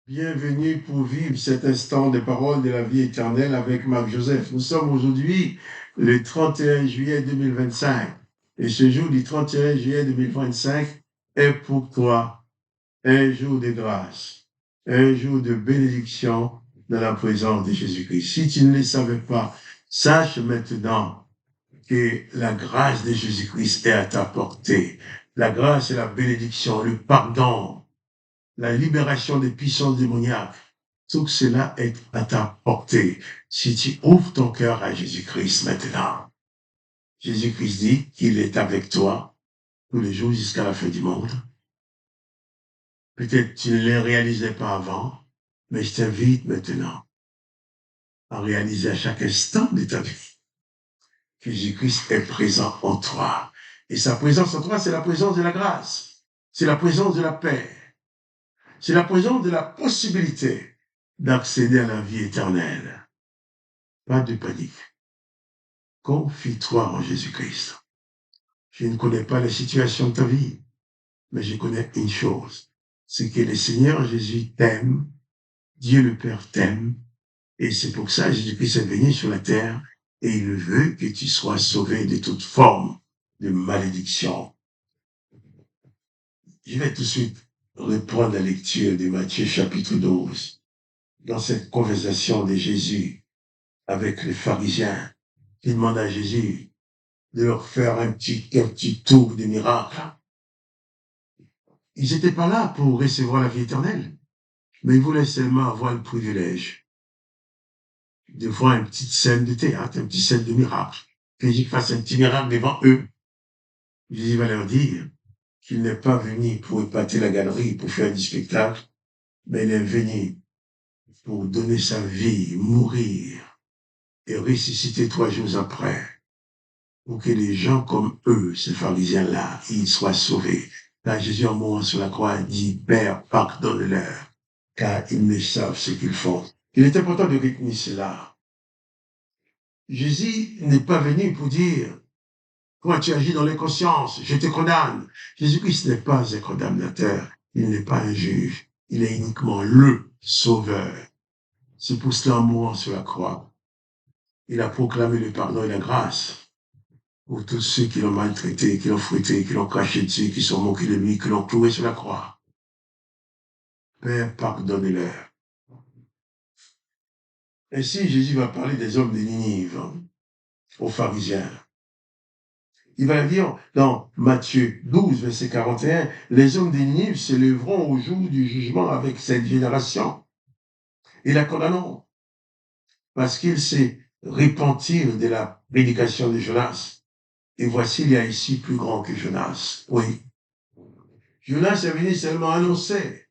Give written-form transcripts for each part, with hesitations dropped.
Bienvenue pour vivre cet instant des paroles de la vie éternelle avec Marc-Joseph. Nous sommes aujourd'hui le 31 juillet 2025 et ce jour du 31 juillet 2025 est pour toi un jour de grâce, un jour de bénédiction dans la présence de Jésus-Christ. Si tu ne le savais pas, sache maintenant que la grâce de Jésus-Christ est à ta portée. La grâce et la bénédiction, le pardon, la libération des puissances démoniaques, tout cela est à ta portée si tu ouvres ton cœur à Jésus-Christ maintenant. Jésus-Christ dit qu'il est avec toi tous les jours jusqu'à la fin du monde. Peut-être tu ne le réalisais pas avant, mais je t'invite maintenant à réaliser à chaque instant de ta vie que Jésus-Christ est présent en toi. Et sa présence en toi, c'est la présence de la grâce, c'est la présence de la paix, c'est la présence de la possibilité d'accéder à la vie éternelle. Pas de panique. Confie-toi en Jésus-Christ. Je ne connais pas la situation de ta vie, mais je connais une chose, c'est que le Seigneur Jésus t'aime, Dieu le Père t'aime, et c'est pour ça que Jésus-Christ est venu sur la terre, et il veut que tu sois sauvé de toute forme de malédiction. Je vais tout de suite reprendre la lecture de Matthieu chapitre 12, dans cette conversation de Jésus avec les pharisiens. Il demande à Jésus de leur faire un petit tour de miracle. Ils n'étaient pas là pour recevoir la vie éternelle, mais ils voulaient seulement avoir le privilège de voir une petite scène de théâtre, une petite scène de miracle, que Jésus fasse un petit miracle devant eux. Jésus va leur dire qu'il n'est pas venu pour épater la galerie, pour faire du spectacle, mais il est venu pour donner sa vie, mourir et ressusciter 3 jours après, pour que les gens comme eux, ces pharisiens-là, ils soient sauvés. Là, Jésus, en mourant sur la croix, dit, Père, pardonne-leur, car ils ne savent ce qu'ils font. Il est important de retenir cela. Jésus n'est pas venu pour dire, toi, tu agis dans l'inconscience, je te condamne. Jésus-Christ n'est pas un condamnateur, il n'est pas un juge, il est uniquement le sauveur. C'est pour cela, en mourant sur la croix, il a proclamé le pardon et la grâce pour tous ceux qui l'ont maltraité, qui l'ont fouetté, qui l'ont craché dessus, qui sont moqués de lui, qui l'ont cloué sur la croix. Père, pardonne-leur. Ainsi, Jésus va parler des hommes de Ninive, aux pharisiens. Il va dire dans Matthieu 12, verset 41, les hommes de Ninive se lèveront au jour du jugement avec cette génération et la condamneront, parce qu'ils se repentirent de la prédication de Jonas. Et voici, il y a ici plus grand que Jonas. Oui. Jonas est venu seulement annoncer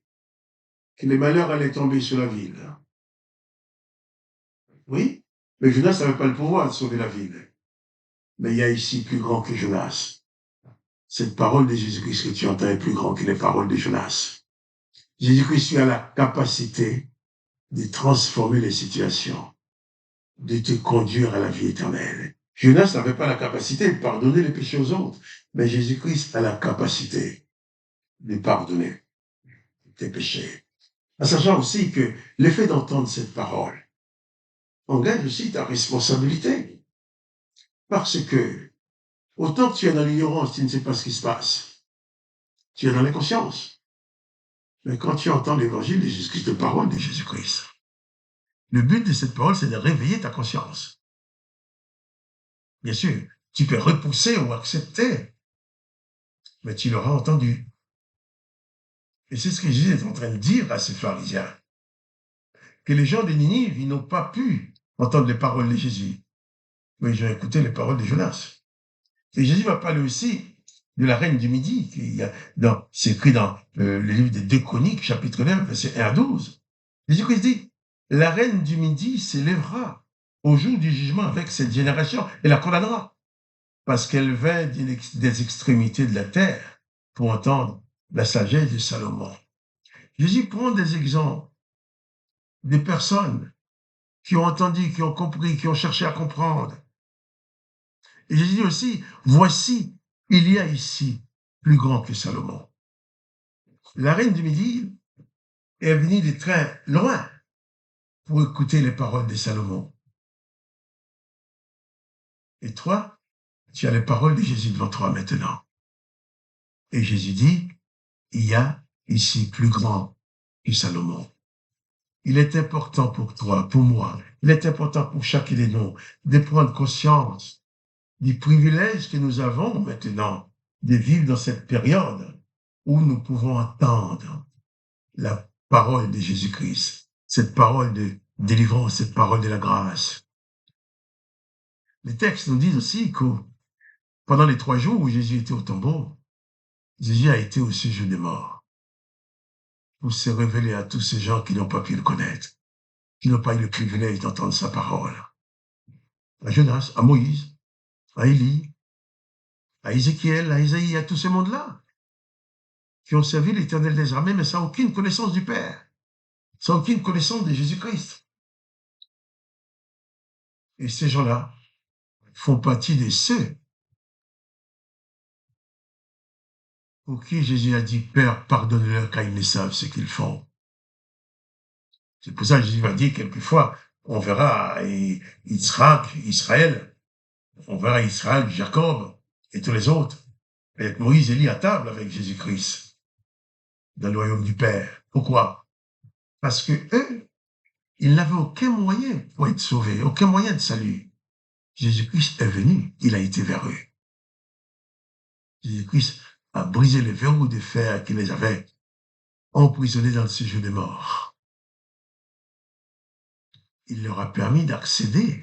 que les malheurs allaient tomber sur la ville. Oui, mais Jonas n'avait pas le pouvoir de sauver la ville. Mais il y a ici plus grand que Jonas. Cette parole de Jésus-Christ que tu entends est plus grande que les paroles de Jonas. Jésus-Christ a la capacité de transformer les situations, de te conduire à la vie éternelle. Jonas n'avait pas la capacité de pardonner les péchés aux autres, mais Jésus-Christ a la capacité de pardonner tes péchés. En sachant aussi que l'effet d'entendre cette parole engage aussi ta responsabilité. Parce que, autant que tu es dans l'ignorance, tu ne sais pas ce qui se passe. Tu es dans l'inconscience. Mais quand tu entends l'évangile de Jésus-Christ, les paroles de Jésus-Christ, le but de cette parole, c'est de réveiller ta conscience. Bien sûr, tu peux repousser ou accepter, mais tu l'auras entendu. Et c'est ce que Jésus est en train de dire à ces pharisiens. Que les gens de Ninive, ils n'ont pas pu entendre les paroles de Jésus, mais ils ont écouté les paroles de Jonas. Et Jésus va parler aussi de la reine du Midi, c'est écrit dans le livre des 2 Chroniques, chapitre 9, verset 1 à 12. Jésus-Christ dit, la reine du Midi s'élèvera au jour du jugement avec cette génération et la condamnera, parce qu'elle vint des extrémités de la terre pour entendre la sagesse de Salomon. Jésus prend des exemples des personnes qui ont entendu, qui ont compris, qui ont cherché à comprendre. Et Jésus dit aussi, voici, il y a ici plus grand que Salomon. La reine du Midi, est venu de très loin pour écouter les paroles de Salomon. Et toi, tu as les paroles de Jésus devant toi maintenant. Et Jésus dit, il y a ici plus grand que Salomon. Il est important pour toi, pour moi, il est important pour chacun de nous de prendre conscience du privilège que nous avons maintenant de vivre dans cette période où nous pouvons entendre la parole de Jésus-Christ, cette parole de délivrance, cette parole de la grâce. Les textes nous disent aussi que pendant les 3 jours où Jésus était au tombeau, Jésus a été au séjour des morts pour se révéler à tous ces gens qui n'ont pas pu le connaître, qui n'ont pas eu le privilège d'entendre sa parole. À Jonas, à Moïse, à Élie, à Ézéchiel, à Isaïe, à tout ce monde-là, qui ont servi l'Éternel des armées, mais sans aucune connaissance du Père, sans aucune connaissance de Jésus-Christ. Et ces gens-là font partie de ceux pour qui Jésus a dit, Père, pardonne-leur car ils ne savent ce qu'ils font. C'est pour ça que Jésus va dire quelquefois, on verra Israël, on verra Israël, Jacob et tous les autres, avec Moïse et Élie à table avec Jésus-Christ, dans le royaume du Père. Pourquoi? Parce que eux, ils n'avaient aucun moyen pour être sauvés, aucun moyen de salut. Jésus-Christ est venu, il a été vers eux. Jésus-Christ a brisé les verrous de fer qui les avaient emprisonnés dans le séjour des morts. Il leur a permis d'accéder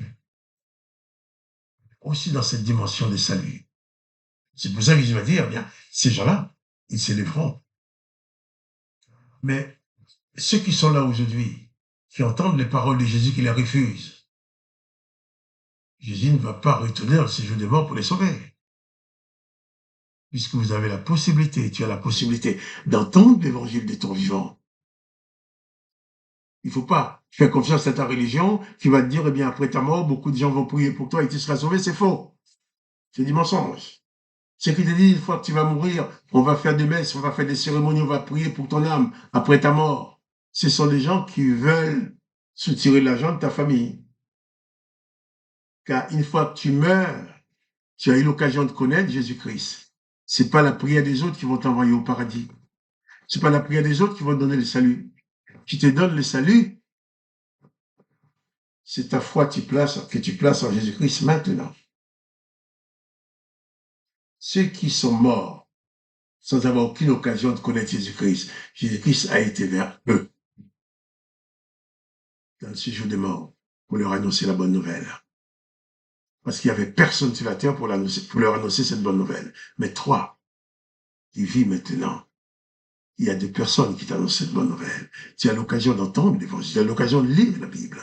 aussi dans cette dimension de salut. C'est pour ça que Jésus va dire, bien, ces gens-là, ils s'élèveront. Mais ceux qui sont là aujourd'hui, qui entendent les paroles de Jésus, qui les refusent, Jésus ne va pas retourner dans le séjour des morts pour les sauver. Puisque vous avez la possibilité, tu as la possibilité d'entendre l'évangile de ton vivant. Il ne faut pas faire confiance à ta religion qui va te dire, eh bien, après ta mort, beaucoup de gens vont prier pour toi et tu seras sauvé. C'est faux. C'est du mensonge. Ce qui te dit, une fois que tu vas mourir, on va faire des messes, on va faire des cérémonies, on va prier pour ton âme après ta mort. Ce sont des gens qui veulent soutirer l'argent de ta famille. Car une fois que tu meurs, tu as eu l'occasion de connaître Jésus-Christ. C'est pas la prière des autres qui vont t'envoyer au paradis. C'est pas la prière des autres qui vont te donner le salut. Qui te donne le salut, c'est ta foi que tu places en Jésus-Christ maintenant. Ceux qui sont morts sans avoir aucune occasion de connaître Jésus-Christ, Jésus-Christ a été vers eux dans le séjour des morts pour leur annoncer la bonne nouvelle. Parce qu'il n'y avait personne sur la terre pour leur annoncer cette bonne nouvelle. Mais toi, qui vis maintenant, il y a des personnes qui t'annoncent cette bonne nouvelle. Tu as l'occasion d'entendre l'évangile, tu as l'occasion de lire la Bible.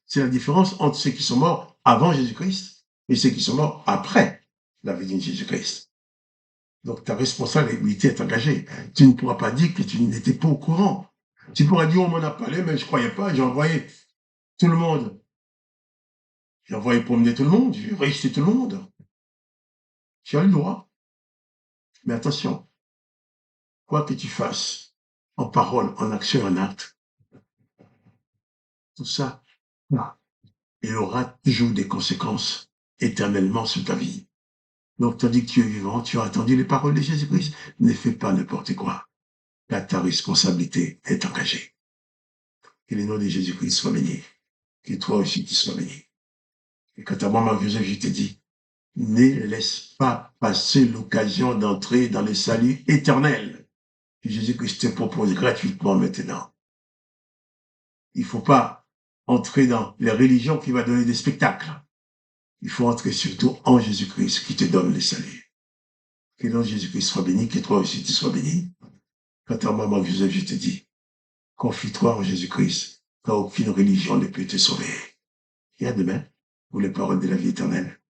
C'est la différence entre ceux qui sont morts avant Jésus-Christ et ceux qui sont morts après la venue de Jésus-Christ. Donc ta responsabilité est engagée. Tu ne pourras pas dire que tu n'étais pas au courant. Tu pourras dire, on m'en a parlé, mais je ne croyais pas, j'ai envoyé tout le monde. J'ai envoyé promener tout le monde, j'ai rejeté tout le monde. Tu as le droit. Mais attention, quoi que tu fasses, en parole, en action, en acte, tout ça, il aura toujours des conséquences éternellement sur ta vie. Donc, tandis que tu es vivant, tu as entendu les paroles de Jésus-Christ, ne fais pas n'importe quoi, car ta responsabilité est engagée. Que le nom de Jésus-Christ soit béni, que toi aussi tu sois béni. Et quant à moi, Marc-Joseph, je te dis, ne laisse pas passer l'occasion d'entrer dans le salut éternel que Jésus-Christ te propose gratuitement maintenant. Il ne faut pas entrer dans les religions qui vont donner des spectacles. Il faut entrer surtout en Jésus-Christ qui te donne le salut. Que le nom de Jésus-Christ soit béni, que toi aussi tu sois béni. Quant à moi, Marc-Joseph, je te dis, confie-toi en Jésus-Christ, car aucune religion ne peut te sauver. Et à demain pour les paroles de la vie éternelle.